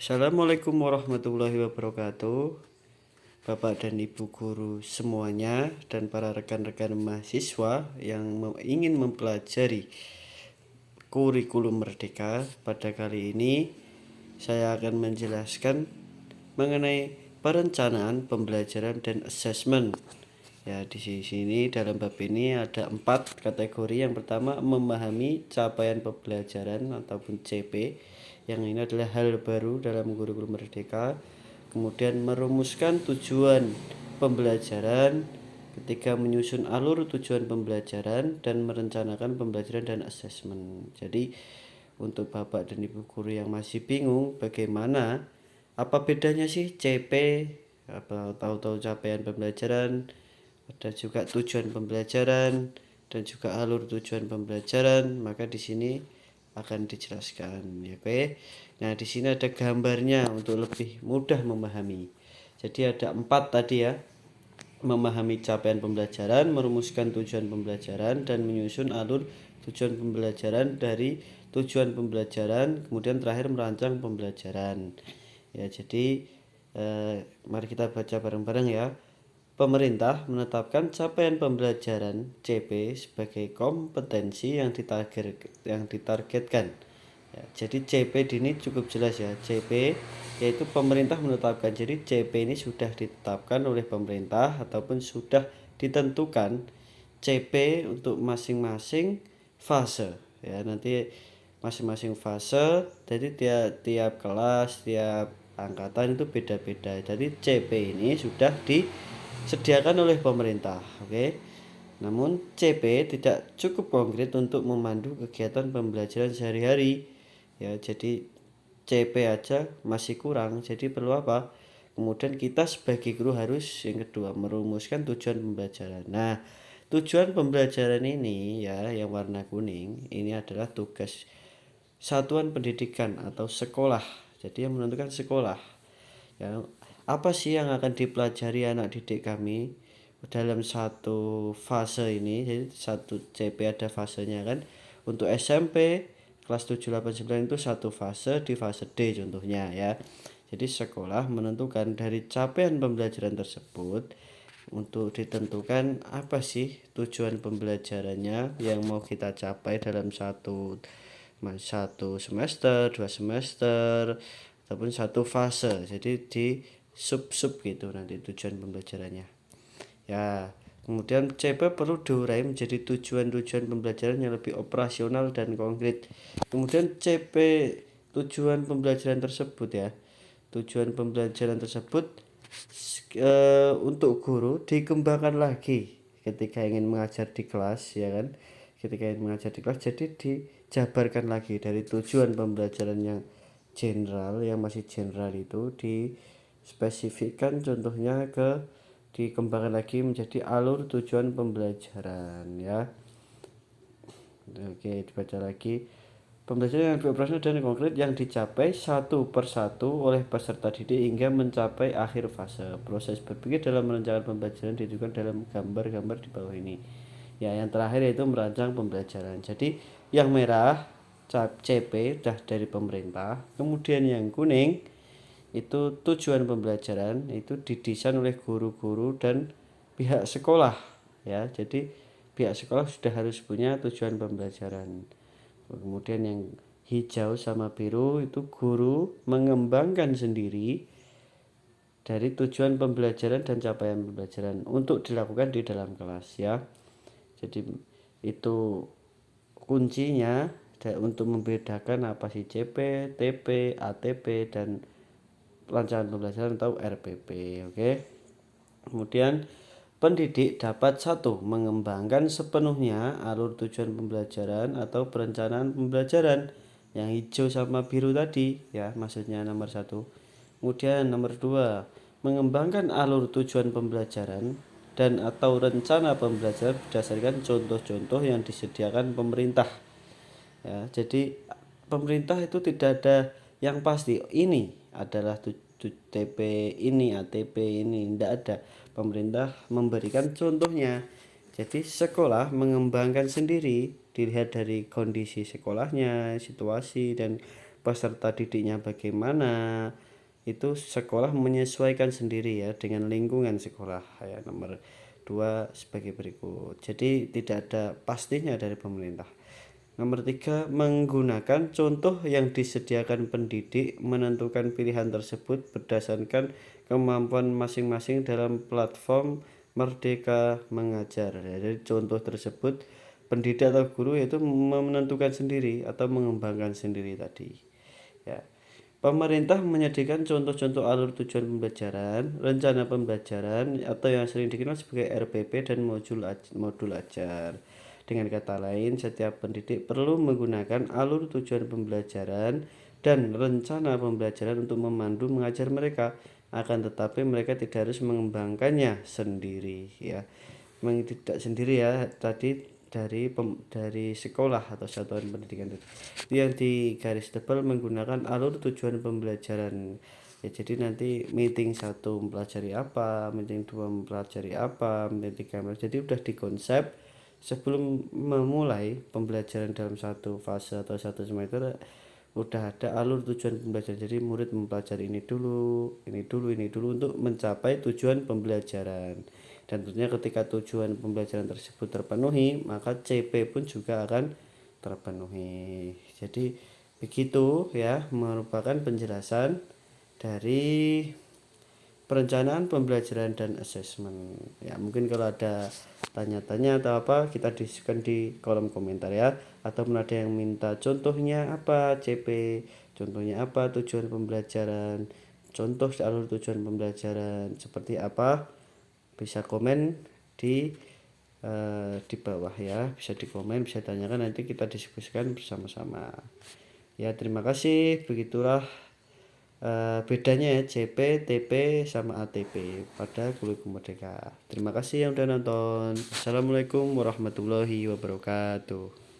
Assalamualaikum warahmatullahi wabarakatuh, Bapak dan Ibu guru semuanya dan para rekan-rekan mahasiswa yang ingin mempelajari kurikulum Merdeka. Pada kali ini saya akan menjelaskan mengenai perencanaan pembelajaran dan asesmen. Ya, di sini dalam bab ini ada 4 kategori. Yang pertama, memahami capaian pembelajaran ataupun CP. Yang ini adalah hal baru dalam kurikulum Merdeka. Kemudian merumuskan tujuan pembelajaran, ketika menyusun alur tujuan pembelajaran dan merencanakan pembelajaran dan asesmen. Jadi untuk Bapak dan Ibu guru yang masih bingung bagaimana apa bedanya sih CP, apa tahu-tahu capaian pembelajaran, ada juga tujuan pembelajaran dan juga alur tujuan pembelajaran, maka di sini akan dijelaskan ya, oke. Nah, di sini ada gambarnya untuk lebih mudah memahami. Jadi ada 4 tadi ya. Memahami capaian pembelajaran, merumuskan tujuan pembelajaran dan menyusun alur tujuan pembelajaran dari tujuan pembelajaran, kemudian terakhir merancang pembelajaran. Ya, jadi mari kita baca bareng-bareng ya. Pemerintah menetapkan capaian pembelajaran CP sebagai kompetensi yang ditargetkan. Ya, jadi CP ini cukup jelas ya. CP yaitu pemerintah menetapkan. Jadi CP ini sudah ditetapkan oleh pemerintah ataupun sudah ditentukan CP untuk masing-masing fase. Ya, nanti masing-masing fase. Jadi tiap kelas, tiap angkatan itu beda-beda. Jadi CP ini sudah disediakan oleh pemerintah, oke. Namun CP tidak cukup konkret untuk memandu kegiatan pembelajaran sehari-hari. Ya, jadi CP aja masih kurang. Jadi perlu apa? Kemudian kita sebagai guru harus yang kedua merumuskan tujuan pembelajaran. Nah, tujuan pembelajaran ini ya yang warna kuning ini adalah tugas satuan pendidikan atau sekolah. Jadi yang menentukan sekolah. Ya, apa sih yang akan dipelajari anak didik kami dalam satu fase ini? Jadi satu CP ada fasenya kan. Untuk SMP kelas 7, 8, 9 itu satu fase, di fase D contohnya ya. Jadi sekolah menentukan dari capaian pembelajaran tersebut untuk ditentukan apa sih tujuan pembelajarannya yang mau kita capai dalam satu semester, 2 semester, ataupun satu fase. Jadi di sub gitu nanti tujuan pembelajarannya. Ya, kemudian CP perlu diurai menjadi tujuan-tujuan pembelajaran yang lebih operasional dan konkret. Kemudian CP tujuan pembelajaran tersebut ya. Tujuan pembelajaran tersebut untuk guru dikembangkan lagi ketika ingin mengajar di kelas ya kan. Ketika ingin mengajar di kelas jadi dijabarkan lagi dari tujuan pembelajaran yang general, yang masih general itu dispesifikkan contohnya dikembangkan lagi menjadi alur tujuan pembelajaran ya. Oke, dibaca lagi. Pembelajaran yang lebih operasional dan konkret yang dicapai satu persatu oleh peserta didik hingga mencapai akhir fase. Proses berpikir dalam merencanakan pembelajaran ditunjukkan dalam gambar-gambar di bawah ini. Ya, yang terakhir yaitu merancang pembelajaran. Jadi yang merah CP sudah dari pemerintah, kemudian yang kuning itu tujuan pembelajaran, itu didesain oleh guru-guru dan pihak sekolah ya. Jadi pihak sekolah sudah harus punya tujuan pembelajaran. Kemudian yang hijau sama biru itu guru mengembangkan sendiri dari tujuan pembelajaran dan capaian pembelajaran untuk dilakukan di dalam kelas ya. Jadi itu kuncinya untuk membedakan apa sih CP, TP, ATP dan perancangan pembelajaran atau RPP, oke. Kemudian pendidik dapat satu mengembangkan sepenuhnya alur tujuan pembelajaran atau perencanaan pembelajaran yang hijau sama biru tadi ya, maksudnya nomor 1. Kemudian nomor 2 mengembangkan alur tujuan pembelajaran dan atau rencana pembelajaran berdasarkan contoh-contoh yang disediakan pemerintah ya. Jadi pemerintah itu tidak ada yang pasti ini adalah TP ini, ATP ini, tidak ada. Pemerintah memberikan contohnya. Jadi sekolah mengembangkan sendiri dilihat dari kondisi sekolahnya, situasi dan peserta didiknya bagaimana, itu sekolah menyesuaikan sendiri ya dengan lingkungan sekolah ya. Nomor 2 sebagai berikut. Jadi tidak ada pastinya dari pemerintah. Nomor 3, menggunakan contoh yang disediakan pendidik, menentukan pilihan tersebut berdasarkan kemampuan masing-masing dalam platform Merdeka Mengajar. Jadi contoh tersebut pendidik atau guru itu menentukan sendiri atau mengembangkan sendiri tadi. Ya. Pemerintah menyediakan contoh-contoh alur tujuan pembelajaran, rencana pembelajaran atau yang sering dikenal sebagai RPP dan modul ajar. Dengan kata lain, setiap pendidik perlu menggunakan alur tujuan pembelajaran dan rencana pembelajaran untuk memandu mengajar mereka. Akan tetapi mereka tidak harus mengembangkannya sendiri ya. Memang tidak sendiri ya tadi dari sekolah atau satuan pendidikan itu yang di garis tebal menggunakan alur tujuan pembelajaran ya. Jadi nanti meeting 1 mempelajari apa, meeting 2 mempelajari apa, meeting 3 jadi udah dikonsep sebelum memulai pembelajaran dalam satu fase atau satu semester udah ada alur tujuan pembelajaran. Jadi murid mempelajari ini dulu, ini dulu, ini dulu untuk mencapai tujuan pembelajaran. Dan tentunya ketika tujuan pembelajaran tersebut terpenuhi, maka CP pun juga akan terpenuhi. Jadi begitu ya, merupakan penjelasan dari perencanaan pembelajaran dan asesmen. Ya, mungkin kalau ada tanya-tanya atau apa, kita diskusikan di kolom komentar ya. Atau ada yang minta contohnya apa CP, contohnya apa tujuan pembelajaran, contoh alur tujuan pembelajaran seperti apa, bisa komen di bawah ya, bisa dikomen, bisa tanyakan, nanti kita diskusikan bersama-sama ya. Terima kasih. Begitulah bedanya ya CP, TP sama ATP pada kurikulum merdeka. Terima kasih yang udah nonton. Assalamualaikum warahmatullahi wabarakatuh.